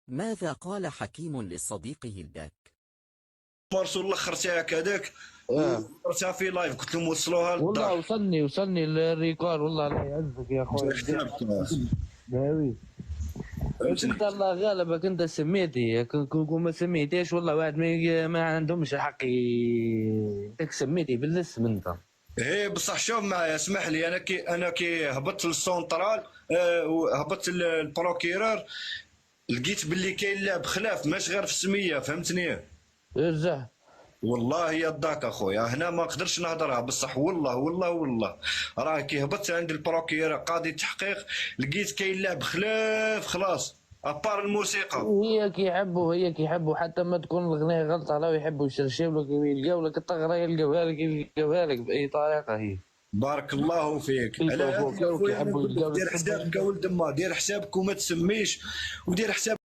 ماذا قال حكيم لصديقه الباك؟ رسول الله خرتها هكذاك اه وخرتها في لايف، قلت لهم وصلوها والله للدار. وصلني الريكورد، والله الله يعزك يا اخوي. داوي فهمتني. انت الله غالبك، انت سميتي كون ما سميتيش والله واحد ما عندهمش حق انت سميتي بالاسم انت. ايه بصح شوف معايا، اسمح لي، انا كي هبطت للسونترال، هبطت للبروكيرور، لقيت باللي كاين لعب خلاف ماشي غير في السميه، فهمتني. ارجع. والله يضاك اخويا، هنا ما نقدرش نهضرها بصح، والله راه كي هبطت عند البروكيرور قاضي التحقيق لقيت كاين لعب خلاف خلاص ابار الموسيقى. هي كيحبوا حتى ما تكون الغنية غلطة، راهو يحبوا يشرشوا لك ويلقاو لك الثغرة، يلقاوها لك بأي طريقة هي. بارك الله فيك. على هذا يكيحبوا يا خويا انا يلقاو نقول لك لك دير السبة. حسابك اولد ما، دير حسابك وما تسميش، ودير حسابك